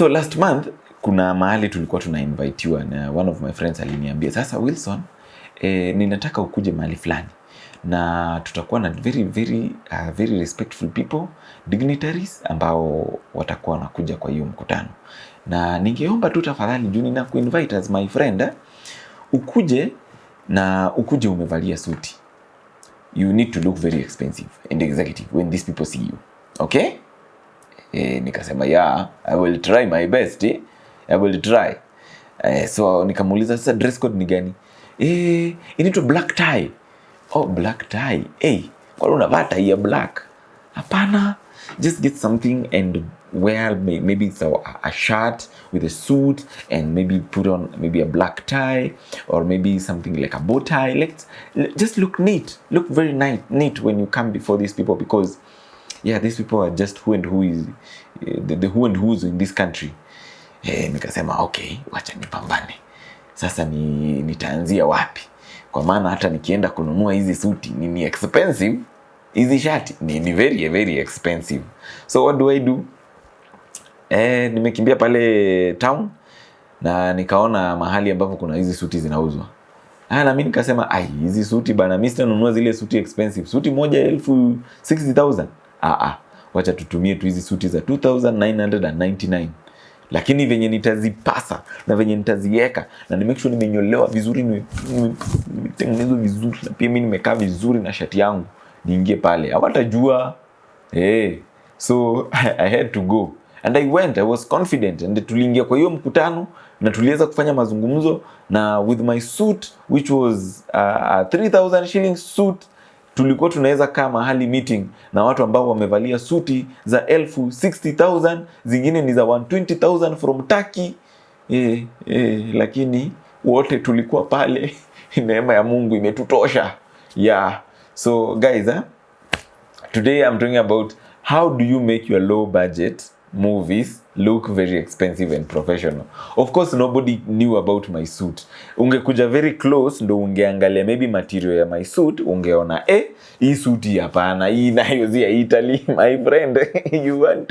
So last month kuna mahali tulikuwa tunainvitiwa na one of my friends aliniambia, sasa Wilson, ninataka ukuje mahali fulani na tutakuwa na very respectful people, dignitaries ambao watakuwa wanakuja kwa hiyo mkutano, na ningeomba tu tafadhali juu nina kuinvite as my friend, ukuje umevalia suti. You need to look very expensive and executive when these people see you. Okay? Nikasema yeah, I will try my best. I will try. So nikamuuliza sasa dress code ni gani? Inaitwa black tie. Oh, black tie. Kwa nini unavaa tie ya black? Hapana. Just get something and wear maybe it's a shirt with a suit and maybe put on maybe a black tie or maybe something like a bow tie. Just look neat. Look very neat when you come before these people, because these people are just who and who is the who and who's in this country. Nikasema okay, wacha nipambane. Sasa nitaanzia wapi? Kwa maana hata nikienda kununua hizi suti ni expensive. Hizi shati ni very expensive. So what do I do? Nimekimbia pale town na nikaona mahali ambapo kuna hizi suti zinauzwa. Na mimi nikasema hizi suti bana, mimi sitanunua zile suti expensive. Suti moja 60,000. Wacha tutumie tu hizi suti za 2,999. Lakini venye nitazipasa na venye nitaziweka na ni make sure nimenyolewa vizuri, nimetengenezwa vizuri, na pia mimi nimekaa vizuri na shati yangu, niingie pale hawatajua. So I had to go and I went. I was confident and tuliingia kwa hiyo mkutano na tuliweza kufanya mazungumzo, na with my suit which was a 3,000 shillings suit, tulikuwa tunaweza kaa mahali meeting na watu ambao wamevalia suti za 60,000, zingine ni za 120,000 from Turkey. Lakini wote tulikuwa pale. Neema ya Mungu imetutosha. So guys, today I'm talking about how do you make your low budget movies look very expensive and professional. Of course nobody knew about my suit. Ungekuja very close ndo ungeangalia maybe material ya my suit, ungeona hii suit hapana, hii nayo ya Italy. My friend, you want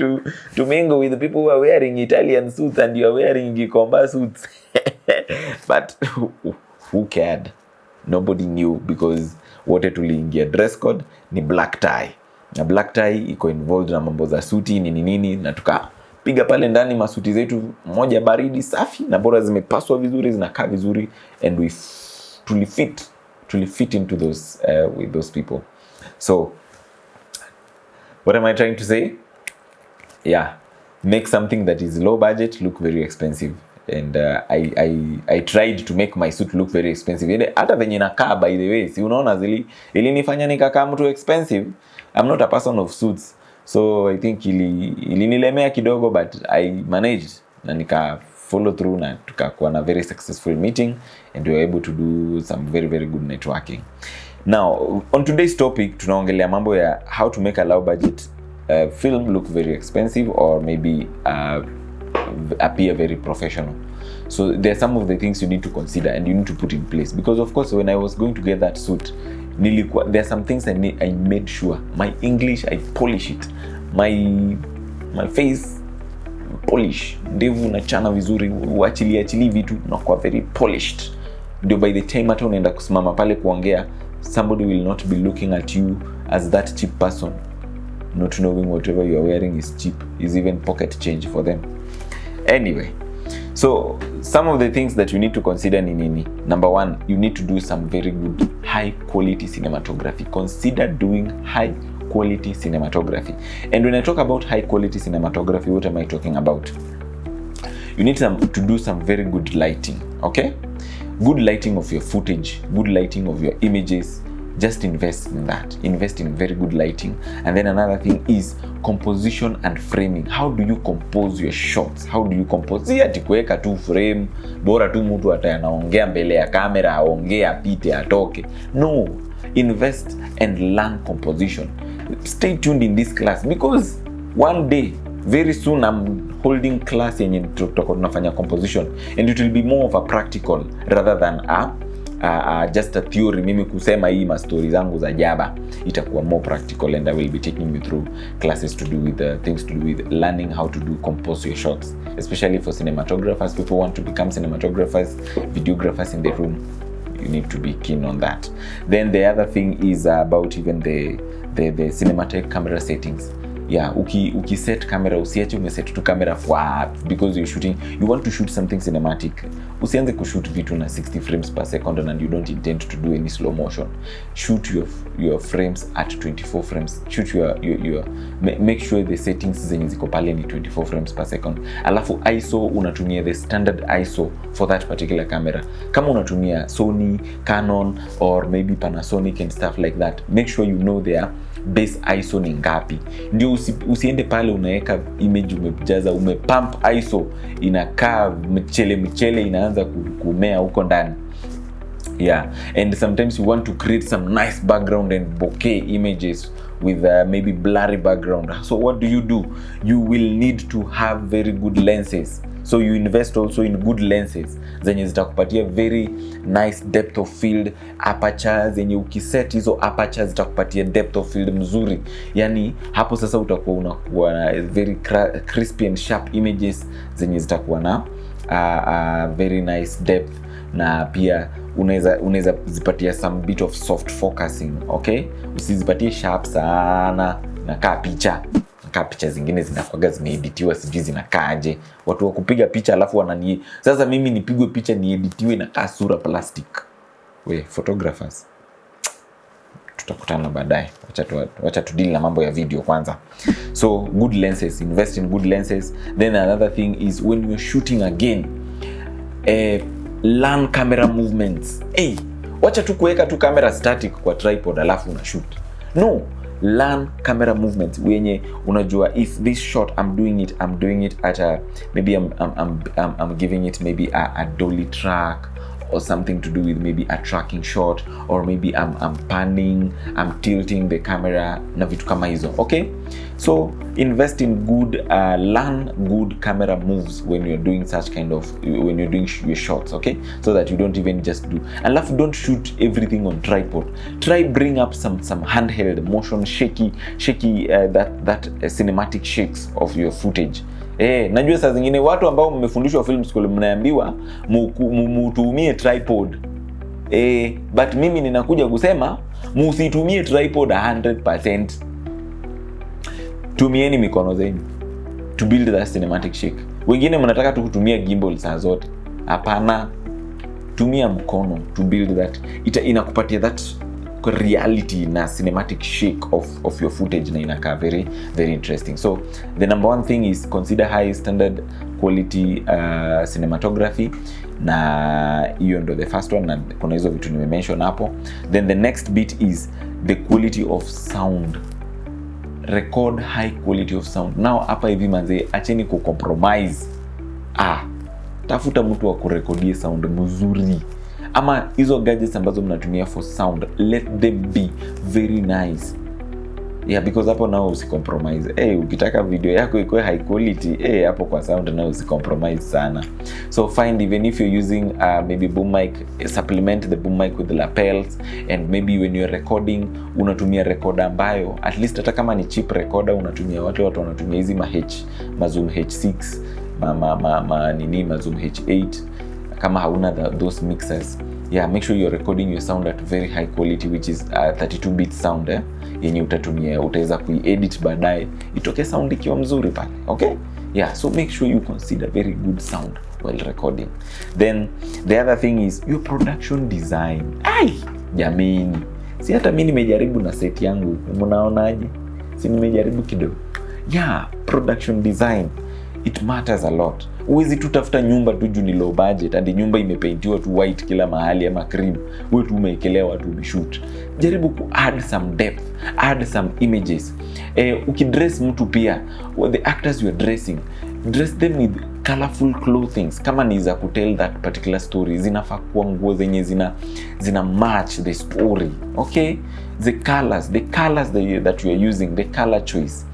to mingle with the people who are wearing Italian suits and you are wearing Gikomba suits. But who cared? Nobody knew, because wote tuliingia dress code ni black tie. Na black tie iko involved na mambo za suti nini, na tukapiga pale ndani masuti zetu moja baridi safi na bora zimepaswa vizuri, zinakaa vizuri, and we fit into those with those people. So what am I trying to say? Make something that is low budget look very expensive. And I tried to make my suit look very expensive. Hata venye nakaa, by the way, si unaona ilinifanya nikakaa mtu expensive. I'm not a person of suits, so I think ilinilemea kidogo, but I managed na nika follow through na tukakuwa na very successful meeting, and we were able to do some very good networking. Now on today's topic tunaongelea mambo ya how to make a low budget film look very expensive, or maybe appear very professional. So there are some of the things you need to consider and you need to put in place, because of course when I was going to get that suit, there are some things I made sure my English, I polish it, my face polish, ndevu na chana vizuri, uachili vitu na kwa very polished, ndio by the time hata unaenda kusimama pale kuongea, somebody will not be looking at you as that cheap person, not knowing whatever you are wearing is cheap, is even pocket change for them. Anyway, so some of the things that you need to consider ni nini? Number one, you need to do some very good high quality cinematography. Consider doing high quality cinematography. And when I talk about high quality cinematography, what am I talking about? You need to do some very good lighting, okay? Good lighting of your footage, good lighting of your images. Just invest in that. Invest in very good lighting. And then another thing is composition and framing. How do you compose your shots? How do you compose? Si ati kuweka tu frame, bora tu mtu anaongea mbele ya kamera, aongee apite atoke. No, invest and learn composition. Stay tuned in this class, because one day, very soon, I'm holding class yenye tunafanya composition, and it will be more of a practical rather than a just a theory, mimi kusema hii mastori zangu za jaba, itakuwa more practical, and I will be taking you through classes to do with things to do with learning how to compose your shots, especially for cinematographers. People want to become cinematographers, videographers in the room. You need to be keen on that. Then the other thing is about even the cinematic camera settings. Yeah, uki set camera, usiache umeset tu camera because you're shooting, you want to shoot something cinematic. Usianze kushoot vitu na 60 frames per second and you don't intend to do any slow motion. Shoot your frames at 24 frames. Shoot your make sure the settings zenye ziko pale ni 24 frames per second. Alafu ISO unatumia the standard ISO for that particular camera. Kama unatumia Sony, Canon or maybe Panasonic and stuff like that, make sure you know their base ISO ni ngapi. Ndio usiende pale unaweka image umejaza umepump ISO inakaa mchele inaanza kumea huko ndani. Yeah, and sometimes you want to create some nice background and bokeh images with maybe blurry background. So what do? You will need to have very good lenses. So you invest also in good lenses zenye zitakupatia very nice depth of field aperture, zenye ukiset hizo aperture zitakupatia depth of field mzuri. Yani hapo sasa utakuwa unakuwa na very crispy and sharp images zenye zitakuwa na very nice depth, na pia unaweza zipatia some bit of soft focusing. Okay, usizipatie sharp sana na picha zingine zinakuaga zimeeditiwa, sijui zinakaaje. Watu wa kupiga picha alafu sasa mimi nipigwe picha nieditiwe na kaa sura plastic. Photographers, tutakutana baadaye. Wacha tu deal na mambo ya video kwanza. So good lenses, invest in good lenses. Then another thing is when you're shooting again, learn camera movements. Wacha tu kuweka tu camera static kwa tripod alafu una shoot. No, learn camera movements wenye unajua if this shot I'm doing it at maybe I'm giving it maybe a dolly track or something to do with maybe a tracking shot, or maybe I'm panning, I'm tilting the camera na vitu kama hizo. Okay, so invest in good learn good camera moves when you're doing such kind of when you're doing your shots. Okay, so that you don't even just do, and don't shoot everything on tripod. Try bring up some handheld motion shaky that cinematic shakes of your footage. Najua saa zingine watu ambao mmefundishwa film school mnaambiwa mutumie tripod. But mimi ninakuja kusema musitumie tripod 100%. Tumieni mikono zenu to build that cinematic shake. Wengine mnataka tu kutumia gimbal saa zote. Hapana. Tumia mkono to build that. Inakupatia that reality na cinematic shake of your footage na inakaa very very interesting. So the number one thing is consider high standard quality cinematography, na hiyo ndo the first one, na kuna hizo vitu nimemention hapo. Then the next bit is the quality of sound. Record high quality of sound. Now hapa hivi manze, acheni kucompromise. Tafuta mtu wa kurekodia sound mzuri, ama hizo gadgets ambazo mnatumia for sound, let them be very nice. Yeah, because hapo nao usicompromise. Ukitaka video yako ikuwe high quality, hapo kwa sound nao usicompromise sana. So find, even if you're using maybe boom mic, supplement the boom mic with the lapels, and maybe when you're recording unatumia recorder ambayo at least hata kama ni cheap recorder unatumia, watu wanatumia hizi Zoom H6, Zoom H8 kama hauna those mixers. Yeah, make sure you're recording your sound at very high quality, which is 32-bit sound yenye utaweza kuiedit baadaye itoke sound ikiwa mzuri pale. Okay? Yeah, so make sure you consider very good sound while recording. Then the other thing is your production design. Jamani, si hata mimi nimejaribu na set yangu, mnaonaje? Si nimejaribu kidogo. Yeah, production design, it matters a lot. Uwezi tu tafuta nyumba tu juu ni low budget and nyumba imepaintiwa tu white kila mahali ama cream, wewe tu umeekelewa tu bishoot. Jaribu ku add some depth, add some images. Ukidress mtu pia, the actors you are dressing, dress them with colorful clothings. Kama ni za kutell that particular story, zinafaa kuwa nguo zenye zina match the story. Okay, the colors that you are using, the color choice,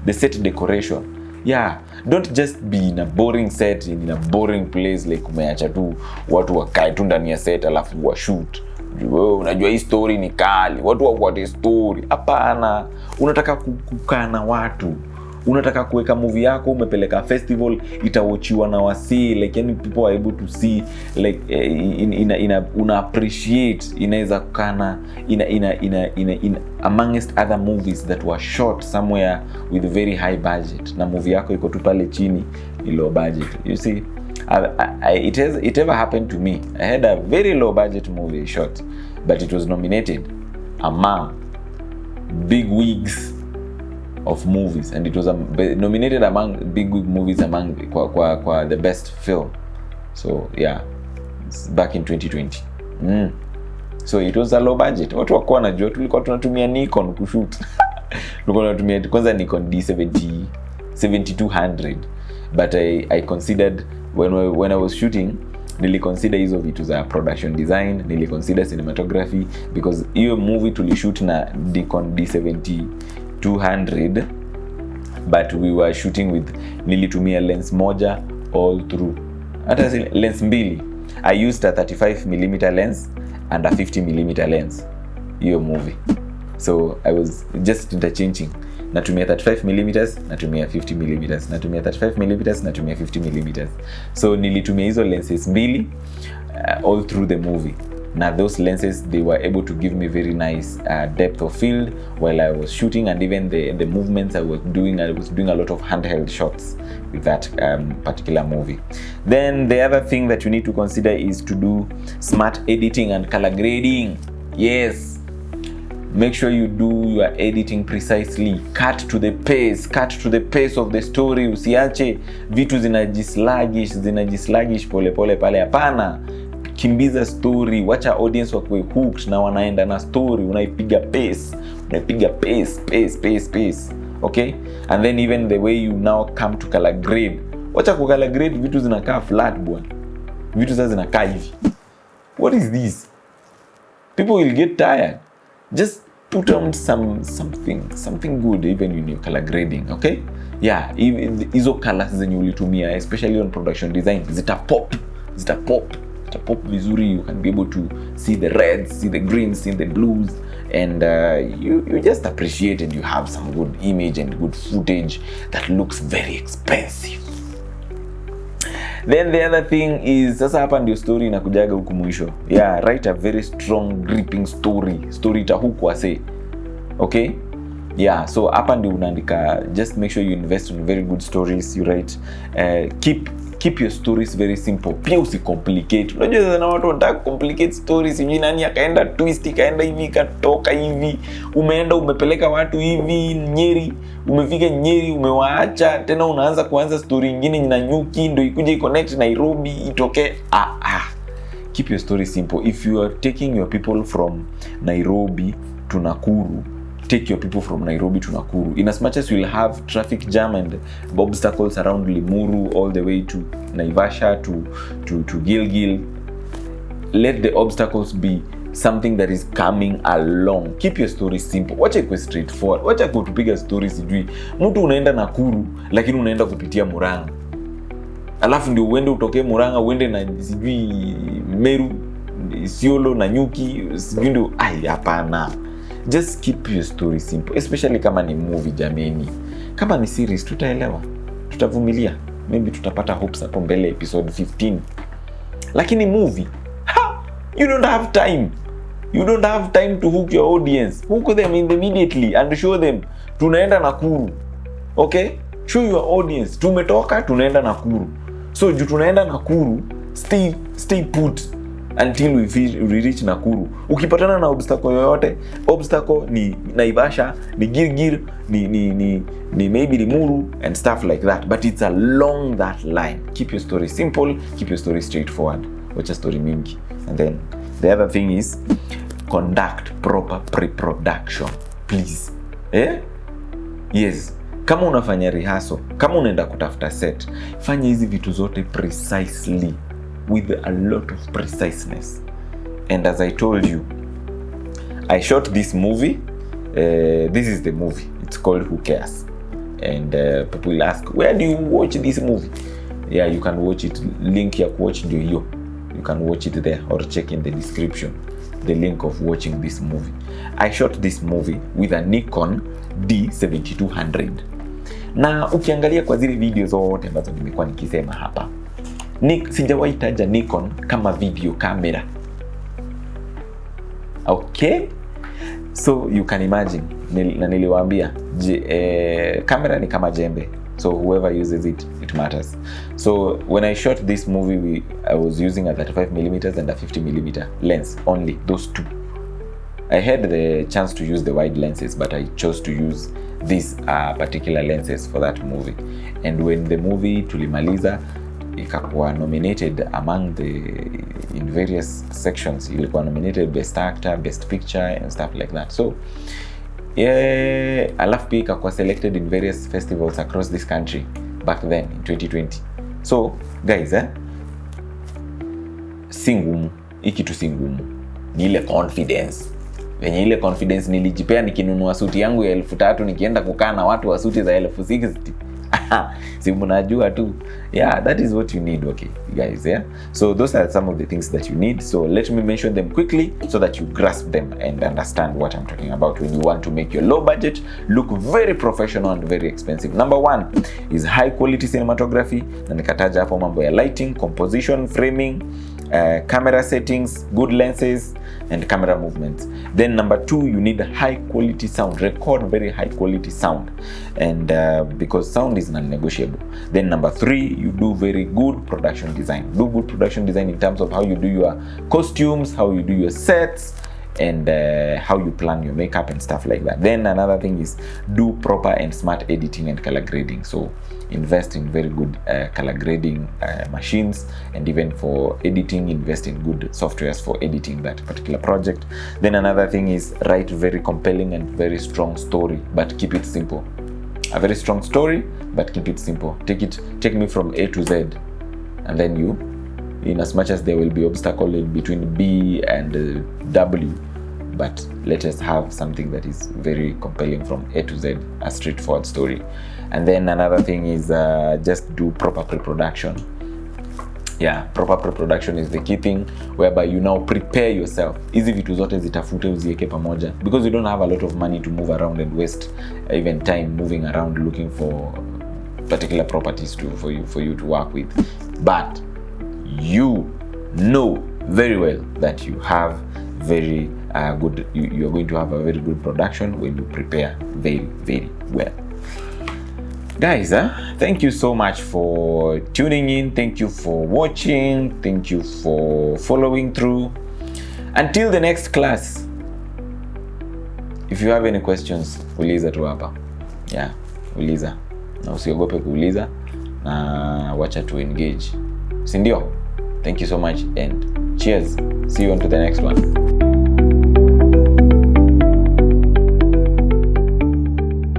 the set decoration. Yeah, don't just be in a boring set, in a boring place, like umeacha tu watu wakae tu ndani ya set alafu wa shoot. Wewe unajua hii story ni kali, watu wafuate story. Hapana, unataka kukaa na watu, unataka kuweka movie yako, umepeleka festival, itawatchiwa na wasi, like yani people are able to see, like una appreciate, inaweza kukana in amongst other movies that were shot somewhere with very high budget, na movie yako iko tu pale chini ni low budget. You see, it ever happened to me. I had a very low budget movie shot, but it was nominated among big wigs of movies, and it was nominated among big wig movies among kwa the best film. So yeah, it's back in 2020. So it was a low budget. Watu wako wanajua tulikuwa tunatumia Nikon kushoot. Tulikuwa tunatumia kwanza Nikon D70 7200, but I considered when I was shooting, niliconsider hizo vitu za production design, niliconsider cinematography, because hiyo movie tulishoot na Nikon D70-200, but we were shooting with, nilitumia lens moja all through, hata lens mbili. I used a 35mm lens and a 50mm lens hiyo movie, so I was just interchanging, natumia 35mm, natumia 50mm, natumia 35mm, natumia 50mm. So nilitumia hizo lenses mbili all through the movie. Now those lenses, they were able to give me very nice depth of field while I was shooting, and even the movements I was doing a lot of handheld shots with that particular movie. Then the other thing that you need to consider is to do smart editing and color grading. Yes, make sure you do your editing precisely. Cut to the pace of the story. Usiache vitu zinajislagish pole pale. Hapana, kimbiza story, wacha audience wakwe hooked na wanaenda na story. Unaipiga pace. Okay? And then even the way you now come to color grade, wacha ku color grade vitu zinakaa flat bwana. Vitu sasa zinakaa hivi. What is this? People will get tired. Just put on something good even in your color grading. Okay? Yeah, hizo colors zenye ulitumia, especially on production design, zita pop vizuri. You can be able to see the reds, see the greens, see the blues, and you just appreciate it. You have some good image and good footage that looks very expensive. Then the other thing is, sasa hapa ndio story inakujaga huku mwisho. Yeah, write a very strong gripping story itahook wase. Okay? Yeah, so hapa ndio unaandika, just make sure you invest in very good stories. You write, keep your stories very simple. Pia usicomplicate. Unajua sasa na watu wanataka complicate stories. Hivi nani akaenda twist, kaenda hivi, katoka hivi. Umeenda umepeleka watu hivi Nyeri, umefika Nyeri umewaacha, tena unaanza kuanza story nyingine na Nyuki ndio ikuje connect Nairobi itoke. Keep your story simple. If you are taking your people from Nairobi to Nakuru, take your people from Nairobi to Nakuru. In as much as you'll have traffic jam and obstacles around Limuru all the way to Naivasha to Gilgil, let the obstacles be something that is coming along. Keep your story simple. Wacha ikuwe straightforward. Wacha kutupiga stories sijui mtu unaenda Nakuru lakini unaenda kupitia Murang'a, alafu ndio uende utokee Murang'a uende na sijui Meru, Isiolo na Nyuki sijui ndio. Hapana. Just keep your story simple, especially kama ni movie jameni. Kama ni series tutaelewa, tutavumilia, maybe tutapata hopes hapo mbele episode 15. Lakini movie, you don't have time to hook your audience. Hook them immediately and show them tunaenda Nakuru. Okay? Show your audience tumetoka tunaenda Nakuru. So juu tunaenda Nakuru, stay put until we reach Nakuru. Ukipatana na obstacle yoyote, obstacle ni Naivasha, ni Gilgil, ni maybe Limuru and stuff like that, but it's along that line. Keep your story simple, keep your story straightforward. Watch a story mingi. And then the other thing is conduct proper pre-production, please. Yes. Kama unafanya rehearsal, kama unaenda kutafuta set, fanya hizi vitu zote precisely, with a lot of preciseness. And as I told you, I shot this movie. This is the movie. It's called Who Cares? and people will ask, where do you watch this movie? Yeah, you can watch it, link ya watch ndio hiyo. You can watch it there, or check in the description the link of watching this movie. I shot this movie with a Nikon D7200. Na ukiangalia kwa zile video zote ambazo nimekuwa nikisema hapa, sijawahi taja Nikon kama video camera. Okay? So you can imagine, na niliwaambia camera ni kama jembe. So whoever uses it, it matters. So when I shot this movie, I was using a 35mm and a 50mm lens, only those two. I had the chance to use the wide lenses, but I chose to use these particular lenses for that movie. And when the movie tulimaliza, ikakuwa nominated among in various sections. Ilikuwa nominated best actor, best picture and stuff like that. So alafu pia ikakuwa selected in various festivals across this country back then in 2020. So guys, si ngumu, hiki tu si ngumu, ni ile confidence. Venye ile confidence nilijipea nikinunua suti yangu ya 3,000 nikienda kukaa na watu wa suti za 60,000. Si mnajua tu. Yeah, that is what you need, okay guys. Yeah, so those are some of the things that you need. So let me mention them quickly so that you grasp them and understand what I'm talking about when you want to make your low budget look very professional and very expensive. Number 1 is high quality cinematography, na nikataja hapo mambo ya lighting, composition, framing, camera settings, good lenses and camera movements. Then number 2, you need high quality sound. Record very high quality sound, and because sound is non-negotiable. Then number 3, you do very good production design. Do good production design in terms of how you do your costumes, how you do your sets, and how you plan your makeup and stuff like that. Then another thing is do proper and smart editing and color grading. So invest in very good color grading machines, and even for editing, invest in good softwares for editing that particular project. Then another thing is write very compelling and very strong story, but keep it simple. A very strong story, but keep it simple. Take me from A to Z, and then you, in as much as there will be obstacle in between B and W, but let us have something that is very compelling from A to Z, a straightforward story. And then another thing is just do proper pre-production. Yeah, proper pre-production is the key thing, whereby you now prepare yourself. Hizi vitu zote zitafute uziweke pamoja, because you don't have a lot of money to move around and waste even time moving around looking for particular properties for you to work with. But you know very well that you have very good, you're going to have a very good production when you prepare very, very well. Guys, thank you so much for tuning in. Thank you for watching. Thank you for following through. Until the next class, if you have any questions, uliza tu hapa. Yeah, uliza. Na usiogope kuuliza, na wacha tu engage. Si ndio? Thank you so much and cheers. See you on to the next one.